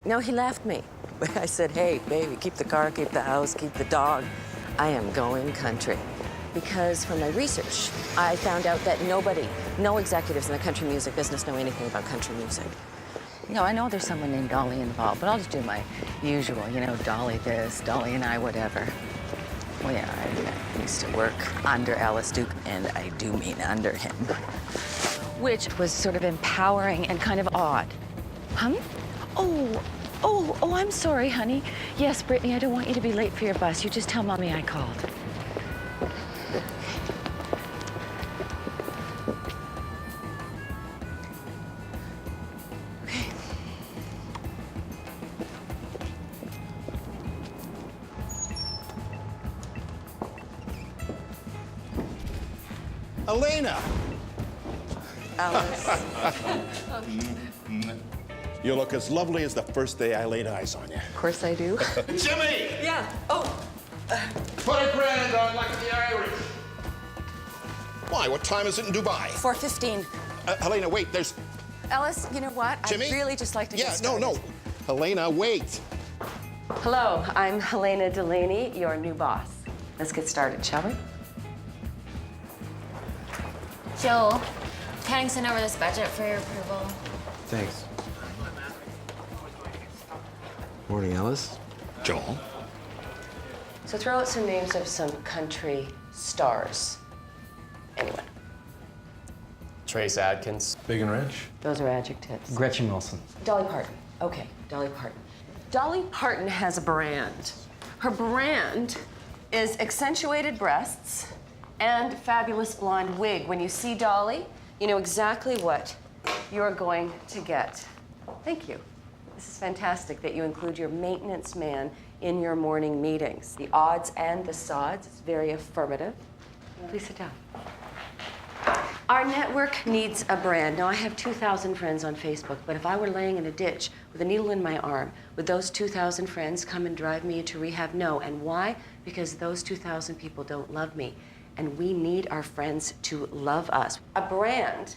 No, he left me. I said, hey, baby, keep the car, keep the house, keep the dog. I am going country. Because from my research, I found out that no executives in the country music business know anything about country music. You know, I know there's someone named Dolly involved, but I'll just do my usual, you know, Dolly this, Dolly and I, whatever. Well, yeah, I used to work under Alice Duke, and I do mean under him. Which was sort of empowering and kind of odd. Huh? Oh, I'm sorry, honey. Yes, Brittany, I don't want you to be late for your bus. You just tell Mommy I called. Elena! Alice. You look as lovely as the first day I laid eyes on you. Of course I do. Jimmy! Yeah. Oh. Put $1,000 on like the Irish. Why? What time is it in Dubai? 4:15. Helena, wait, there's... Alice, you know what? Jimmy? I'd really just like to get started. No. Helena, wait. Hello, I'm Helena Delaney, your new boss. Let's get started, shall we? Joel, Tang sent over this budget for your approval. Thanks. Morning, Alice. Joel? So throw out some names of some country stars. Anyone? Trace Adkins. Big and rich? Those are adjectives. Gretchen Wilson. Dolly Parton. Okay, Dolly Parton. Dolly Parton has a brand. Her brand is accentuated breasts and fabulous blonde wig. When you see Dolly, you know exactly what you're going to get. Thank you. This is fantastic that you include your maintenance man in your morning meetings. The odds and the sods, it's very affirmative. Please sit down. Our network needs a brand. Now, I have 2,000 friends on Facebook, but if I were laying in a ditch with a needle in my arm, would those 2,000 friends come and drive me into rehab? No. And why? Because those 2,000 people don't love me. And we need our friends to love us. A brand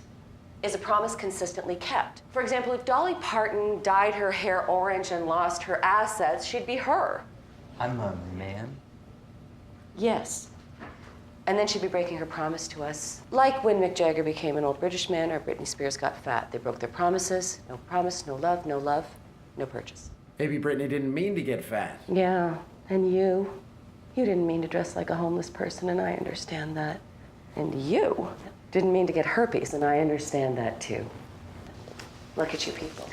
is a promise consistently kept. For example, if Dolly Parton dyed her hair orange and lost her assets, she'd be her. I'm a man? Yes. And then she'd be breaking her promise to us. Like when Mick Jagger became an old British man or Britney Spears got fat. They broke their promises. No promise, no love, no purchase. Maybe Brittany didn't mean to get fat. Yeah, and you didn't mean to dress like a homeless person, and I understand that. And you didn't mean to get herpes, and I understand that too. Look at you people.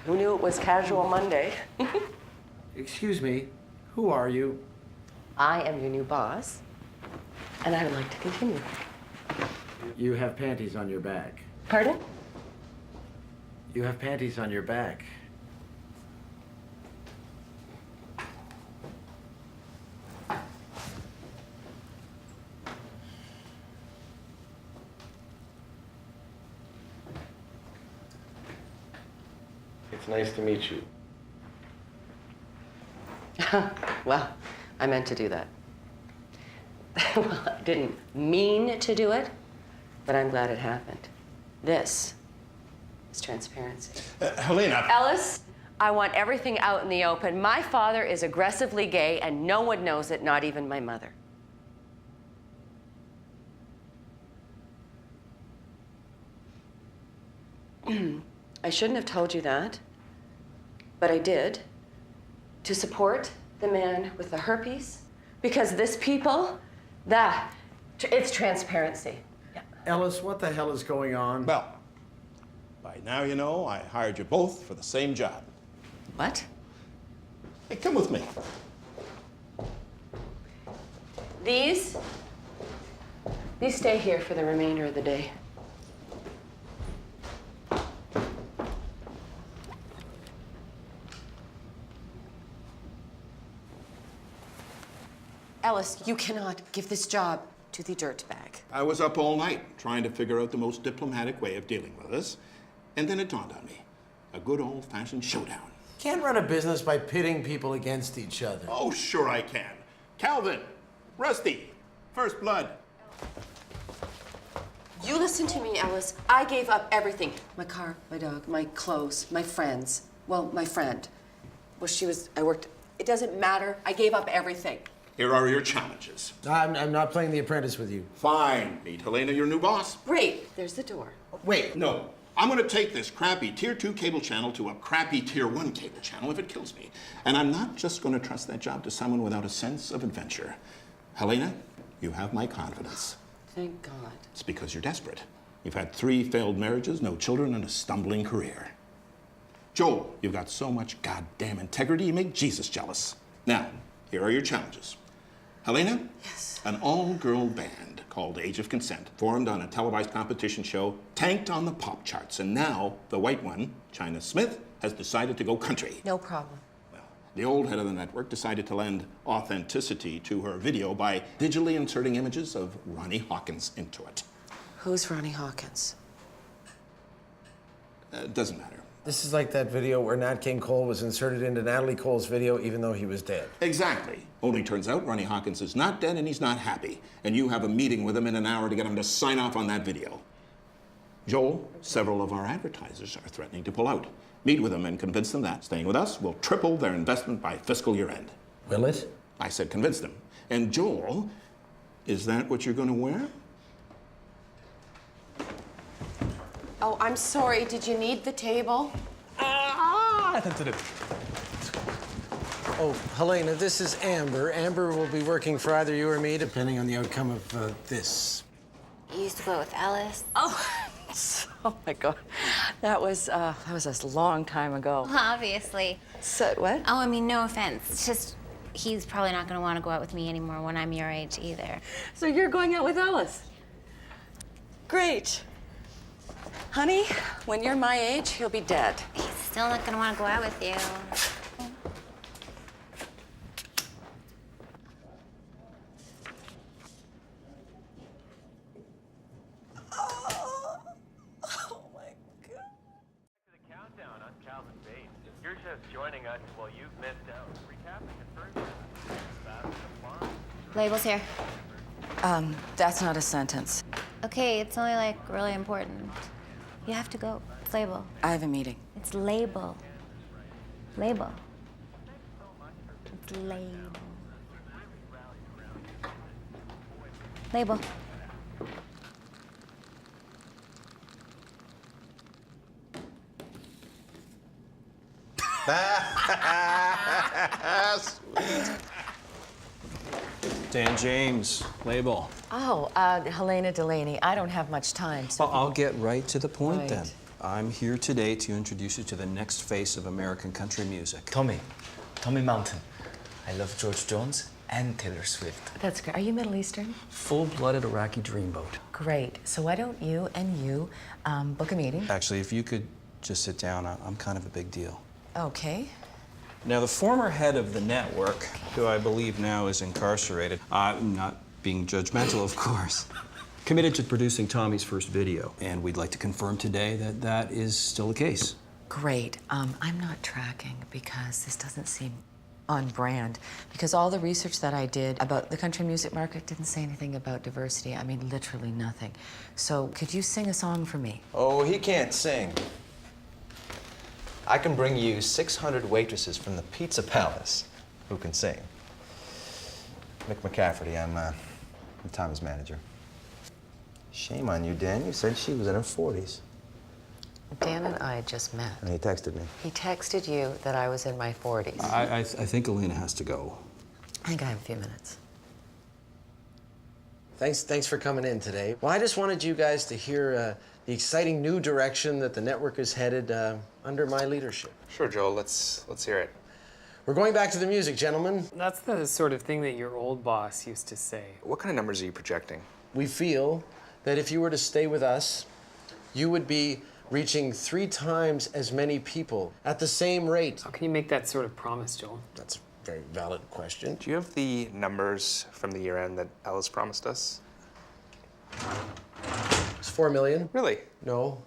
Who knew it was Casual Monday? Excuse me, who are you? I am your new boss, and I would like to continue. You have panties on your back. Pardon? You have panties on your back. It's nice to meet you. Well, I meant to do that. Well, I didn't mean to do it, but I'm glad it happened. This is transparency. Helena. Ellis, I want everything out in the open. My father is aggressively gay, and no one knows it, not even my mother. I shouldn't have told you that, but I did, to support the man with the herpes, because this people, it's transparency. Yeah. Ellis, what the hell is going on? Well, by now you know I hired you both for the same job. What? Hey, come with me. These stay here for the remainder of the day. Ellis, you cannot give this job to the dirtbag. I was up all night trying to figure out the most diplomatic way of dealing with this, and then it dawned on me. A good old-fashioned showdown. Can't run a business by pitting people against each other. Oh, sure I can. Calvin, Rusty, First Blood. You listen to me, Ellis. I gave up everything. My car, my dog, my clothes, my friends. Well, my friend. Well, I worked, it doesn't matter. I gave up everything. Here are your challenges. I'm not playing The Apprentice with you. Fine. Meet Helena, your new boss. Great. There's the door. Wait. No. I'm going to take this crappy Tier 2 cable channel to a crappy Tier 1 cable channel if it kills me. And I'm not just going to trust that job to someone without a sense of adventure. Helena, you have my confidence. Thank God. It's because you're desperate. You've had 3 failed marriages, no children, and a stumbling career. Joel, you've got so much goddamn integrity, you make Jesus jealous. Now, here are your challenges. Helena? Yes. An all-girl band called Age of Consent formed on a televised competition show, tanked on the pop charts, and now the white one, China Smith, has decided to go country. No problem. Well, the old head of the network decided to lend authenticity to her video by digitally inserting images of Ronnie Hawkins into it. Who's Ronnie Hawkins? Doesn't matter. This is like that video where Nat King Cole was inserted into Natalie Cole's video even though he was dead. Exactly. Only turns out Ronnie Hawkins is not dead and he's not happy. And you have a meeting with him in an hour to get him to sign off on that video. Joel, several of our advertisers are threatening to pull out. Meet with them and convince them that staying with us will triple their investment by fiscal year end. Will it? I said convince them. And Joel, is that what you're going to wear? Oh, I'm sorry. Did you need the table? Oh, Helena, this is Amber. Amber will be working for either you or me, depending on the outcome of this. You used to go with Ellis. Oh, oh my God. That was a long time ago. Obviously. So, what? Oh, I mean, no offense. It's just he's probably not going to want to go out with me anymore when I'm your age either. So you're going out with Alice? Great. Honey, when you're my age, he'll be dead. He's still not going to want to go out with you. You're just joining us while you've missed out. Recap and conversion. Label's here. That's not a sentence. Okay, it's only like really important. You have to go. It's label. I have a meeting. It's label. Label. It's label. Label. Dan James, label. Oh, Helena Delaney. I don't have much time, so... Well, I'll get right to the point Right. then. I'm here today to introduce you to the next face of American country music. Tommy Mountain. I love George Jones and Taylor Swift. That's great. Are you Middle Eastern? Full-blooded Iraqi dreamboat. Great. So why don't you and you book a meeting? Actually, if you could just sit down, I'm kind of a big deal. Okay. Now, the former head of the network, who I believe now is incarcerated, not being judgmental, of course, committed to producing Tommy's first video. And we'd like to confirm today that that is still the case. Great. I'm not tracking because this doesn't seem on brand. Because all the research that I did about the country music market didn't say anything about diversity. I mean, literally nothing. So could you sing a song for me? Oh, he can't sing. I can bring you 600 waitresses from the Pizza Palace who can sing. Mick McCafferty, I'm Tommy's manager. Shame on you, Dan. You said she was in her 40s. Dan and I just met. And he texted me. He texted you that I was in my 40s. I think Alina has to go. I think I have a few minutes. Thanks for coming in today. Well, I just wanted you guys to hear the exciting new direction that the network is headed under my leadership. Sure, Joel. Let's hear it. We're going back to the music, gentlemen. That's the sort of thing that your old boss used to say. What kind of numbers are you projecting? We feel that if you were to stay with us, you would be reaching 3 times as many people at the same rate. How can you make that sort of promise, Joel? That's a very valid question. Do you have the numbers from the year end that Ellis promised us? It's 4 million. Really? No.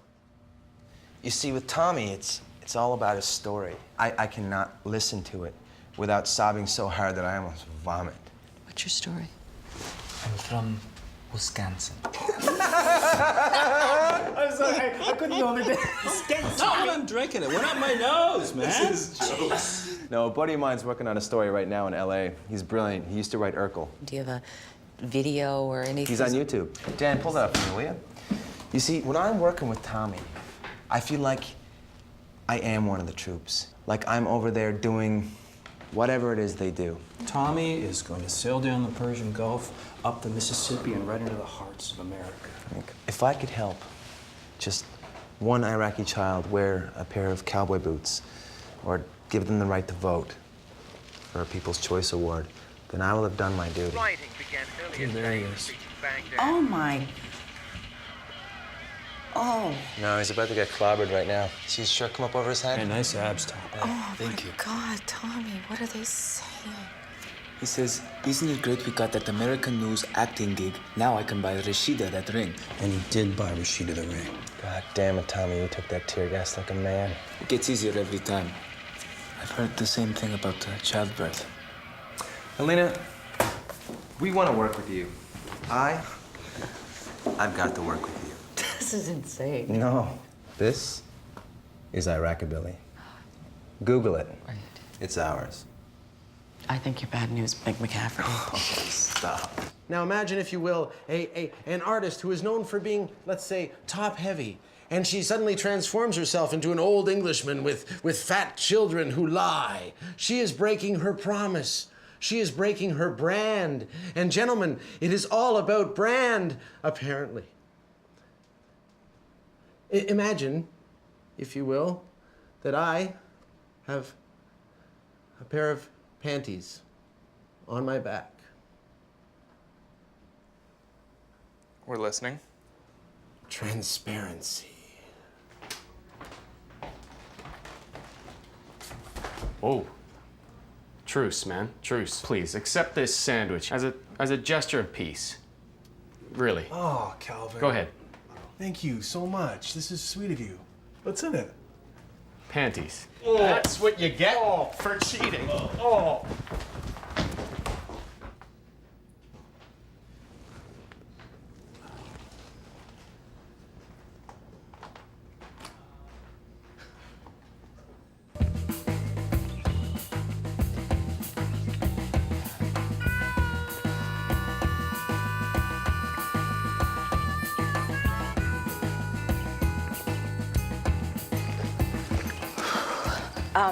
You see, with Tommy, it's all about his story. I cannot listen to it without sobbing so hard that I almost vomit. What's your story? I'm from Wisconsin. I'm sorry. I couldn't hold it. Not when I'm drinking it. We're not my nose, man. No, a buddy of mine's working on a story right now in LA. He's brilliant. He used to write Urkel. Do you have a video or anything? He's on YouTube. Dan, pull that up for me, will you? You see, when I'm working with Tommy, I feel like I am one of the troops. Like I'm over there doing whatever it is they do. Tommy is going to sail down the Persian Gulf, up the Mississippi, and right into the hearts of America. If I could help just one Iraqi child wear a pair of cowboy boots or give them the right to vote for a People's Choice Award, then I will have done my duty. There he is. Oh, my. Oh. No, he's about to get clobbered right now. See his shirt come up over his head? Hey, nice abs, Tom. Oh, thank you. God, Tommy, what are they saying? He says, isn't it great we got that American News acting gig? Now I can buy Rashida that ring. And he did buy Rashida the ring. God damn it, Tommy, you took that tear gas like a man. It gets easier every time. I've heard the same thing about childbirth. Helena, we want to work with you. I've got to work with you. This is insane. No, this is Iraqabilly. Google it. Right. It's ours. I think you're bad news, Big McCaffrey. Oh, stop. Now imagine, if you will, an artist who is known for being, let's say, top-heavy, and she suddenly transforms herself into an old Englishman with fat children who lie. She is breaking her promise. She is breaking her brand. And gentlemen, it is all about brand, apparently. Imagine, if you will, that I have a pair of panties on my back. We're listening. Transparency. Whoa. Truce, man. Truce. Please, accept this sandwich as a gesture of peace. Really. Oh, Calvin. Go ahead. Thank you so much. This is sweet of you. What's in it? Panties. Oh. That's what you get for cheating. Oh.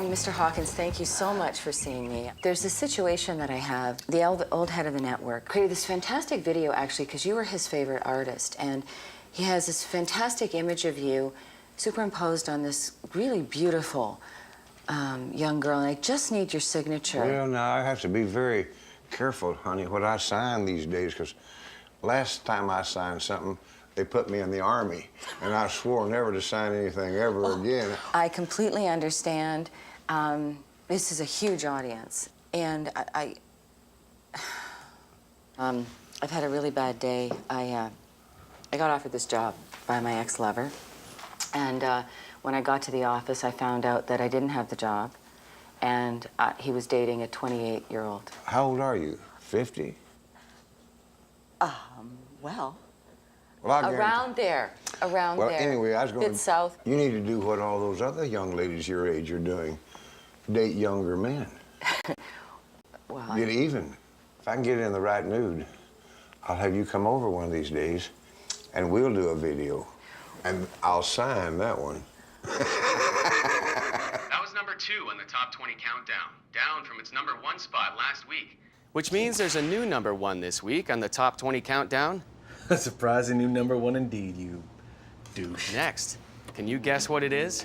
Mr. Hawkins, thank you so much for seeing me. There's a situation that I have. The old head of the network created this fantastic video, actually, because you were his favorite artist. And he has this fantastic image of you superimposed on this really beautiful young girl. And I just need your signature. Well, now, I have to be very careful, honey, what I sign these days, because last time I signed something, they put me in the Army, and I swore never to sign anything ever again. I completely understand. This is a huge audience, and I've had a really bad day. I got offered this job by my ex-lover, and when I got to the office, I found out that I didn't have the job, and he was dating a 28-year-old. How old are you? 50? Well, Well, around there. Around there. Well, anyway, I was going Bit south. You need to do what all those other young ladies your age are doing. Date younger men. Well, Get even. If I can get in the right mood, I'll have you come over one of these days, and we'll do a video. And I'll sign that one. That was number 2 on the top 20 countdown, down from its number 1 spot last week. Which means there's a new number 1 this week on the top 20 countdown. A surprising new number 1 indeed, you douche. Next, can you guess what it is?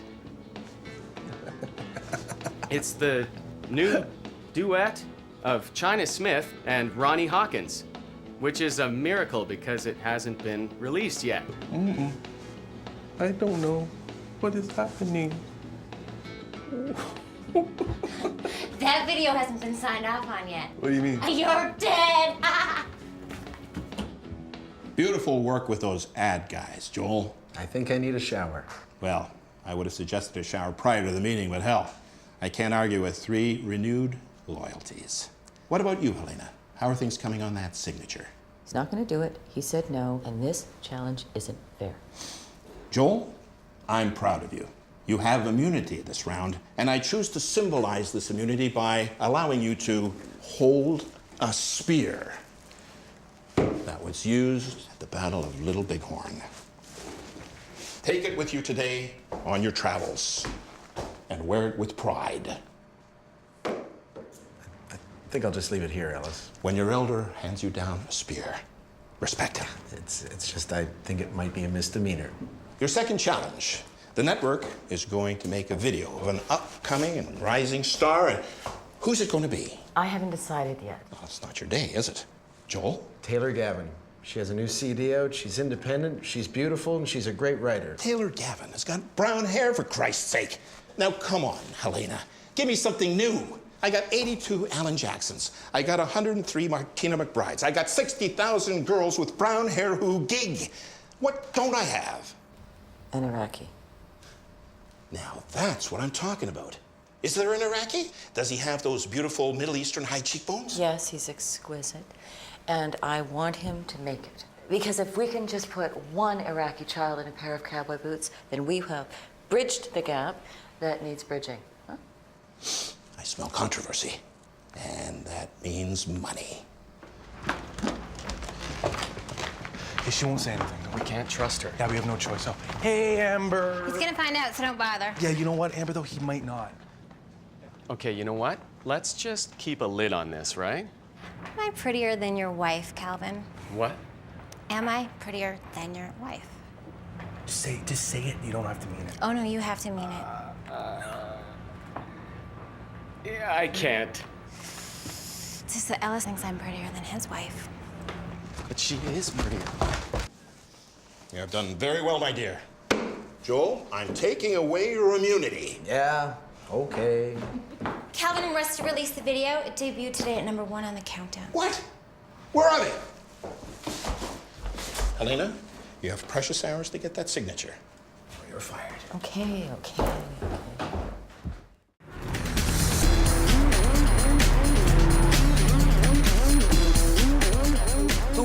It's the new duet of China Smith and Ronnie Hawkins, which is a miracle because it hasn't been released yet. I don't know what is happening. That video hasn't been signed off on yet. What do you mean? You're dead. Beautiful work with those ad guys, Joel. I think I need a shower. Well, I would have suggested a shower prior to the meeting, but hell, I can't argue with 3 renewed loyalties. What about you, Helena? How are things coming on that signature? he's not going to do it. He said no, and this challenge isn't fair. Joel, I'm proud of you. You have immunity this round, and I choose to symbolize this immunity by allowing you to hold a spear that was used at the Battle of Little Bighorn. Take it with you today on your travels and wear it with pride. I think I'll just leave it here, Ellis. When your elder hands you down a spear, respect him. It's just I think it might be a misdemeanor. Your second challenge. The network is going to make a video of an upcoming and rising star. And who's it going to be? I haven't decided yet. Well, it's not your day, is it? Joel? Taylor Gavin. She has a new CD out. She's independent, she's beautiful, and she's a great writer. Taylor Gavin has got brown hair, for Christ's sake. Now, come on, Helena. Give me something new. I got 82 Alan Jacksons. I got 103 Martina McBrides. I got 60,000 girls with brown hair who gig. What don't I have? An Iraqi. Now, that's what I'm talking about. Is there an Iraqi? Does he have those beautiful Middle Eastern high cheekbones? Yes, he's exquisite. And I want him to make it. Because if we can just put one Iraqi child in a pair of cowboy boots, then we have bridged the gap that needs bridging. Huh? I smell controversy. And that means money. Hey, she won't say anything. We can't trust her. Yeah, we have no choice. Oh, hey, Amber. He's gonna find out, so don't bother. Yeah, you know what, Amber, though? He might not. Okay, you know what? Let's just keep a lid on this, right? Am I prettier than your wife, Calvin? What? Am I prettier than your wife? Just say it. You don't have to mean it. Oh, no, you have to mean it. Yeah, I can't. It's just that Ellis thinks I'm prettier than his wife. But she is prettier. You have done very well, my dear. Joel, I'm taking away your immunity. Yeah, okay. Calvin and Rusty released the video. It debuted today at #1 on the countdown. What? Where are they? Helena, you have precious hours to get that signature, or you're fired. Okay.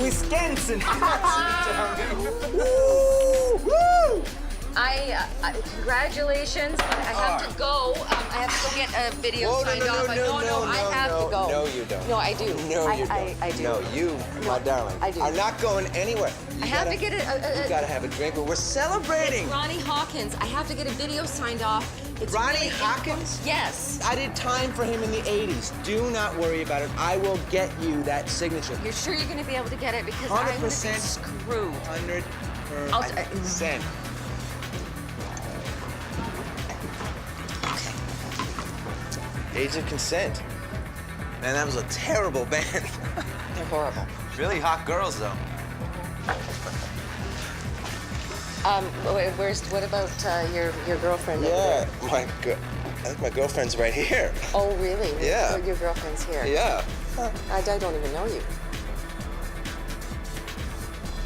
Wisconsin. Congratulations. I have to go. I have to go get a video signed off. I have to go. No, you don't. No, I do. No, you don't. I do. No, you, my darling, I do. are not going anywhere. I have to get You gotta have a drink, but we're celebrating. It's Ronnie Hawkins. I have to get a video signed off. It's Ronnie really Hawkins? Yes. I did time for him in the 80s. Do not worry about it. I will get you that signature. You're sure you're going to be able to get it? Because I'm going to be 100% screwed. 100%. Age of Consent. Man, that was a terrible band. They're horrible. Really hot girls, though. What about your girlfriend? Yeah, I think my girlfriend's right here. Oh, really? Yeah. Your girlfriend's here? Yeah. I don't even know you.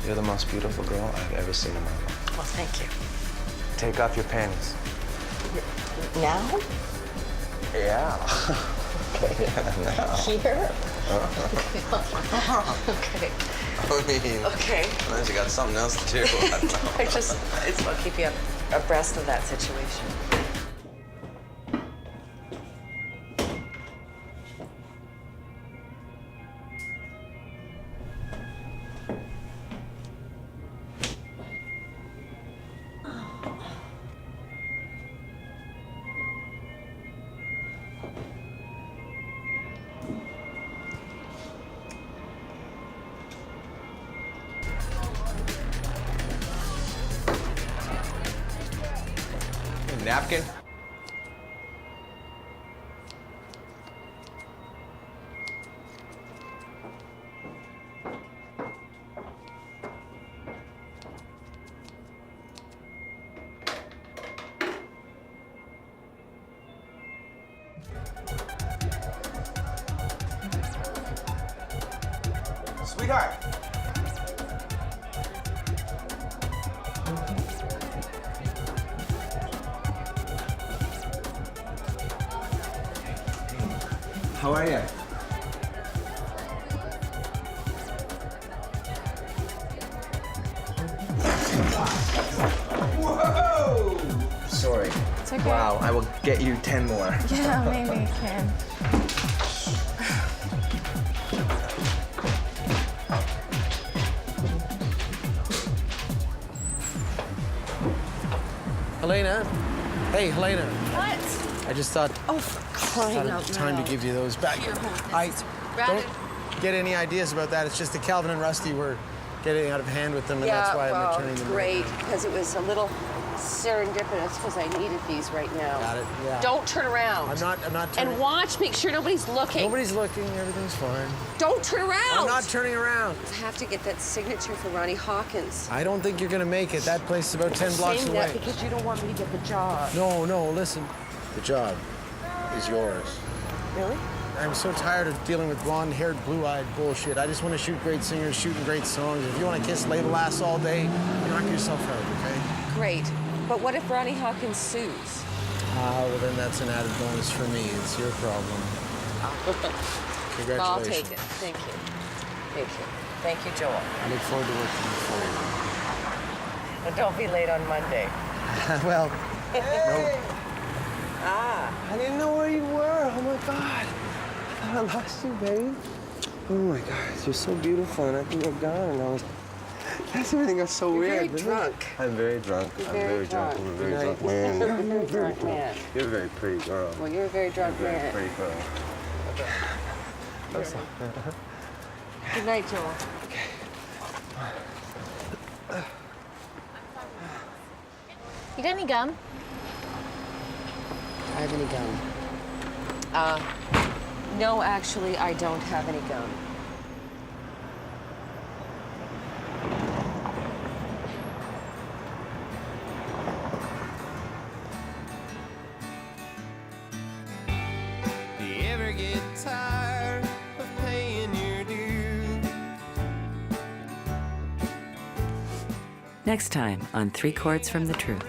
You're the most beautiful girl I've ever seen in my life. Well, thank you. Take off your panties. Now? Yeah. Okay, yeah, now. Here? Okay. I mean, Okay. unless you got something else to do. I don't know. I'll keep you abreast of that situation. Napkin? Sweetheart. How are you? Whoa! That's okay. Wow, I will get you 10 more. Yeah, maybe you can. Helena. Hey, Helena. What? I just thought. Oh, for crying Thought out it was time loud. to give you those back. Your whole thing I is don't rather- get any ideas about that. It's just that Calvin and Rusty were getting out of hand with them, and that's why I'm returning them. Great, because it was a little serendipitous because I needed these right now. Got it, yeah. Don't turn around. I'm not turning. And watch, make sure nobody's looking. Nobody's looking. Everything's fine. Don't turn around. I'm not turning around. I have to get that signature for Ronnie Hawkins. I don't think you're gonna make it. That place is about 10 blocks Saying away. that because you don't want me to get the job. No, listen. The job is yours. Really? I'm so tired of dealing with blonde-haired, blue-eyed bullshit. I just want to shoot great singers, shooting great songs. If you want to kiss label ass all day, knock yourself out, okay? Great. But what if Ronnie Hawkins sues? Well, then that's an added bonus for me. It's your problem. Congratulations. I'll take it. Thank you. Thank you. Thank you, Joel. I look forward to working for you. And don't be late on Monday. Well, no. I didn't know where you were. Oh my God. I thought I lost you, baby. Oh my God, you're so beautiful, and I think you're gone. And I was. That's everything got so You're weird. very drunk. I'm very drunk. You're I'm very very drunk. drunk. I'm a very You're drunk very- man. You're a very drunk man. You're a very pretty girl. Well, you're a very drunk You're a man. very pretty girl. Good night, Joel. You got any gum? I have any gum? No, actually, I don't have any gum. Do you ever get tired of paying your dues? Next time on 3 Chords from the Truth.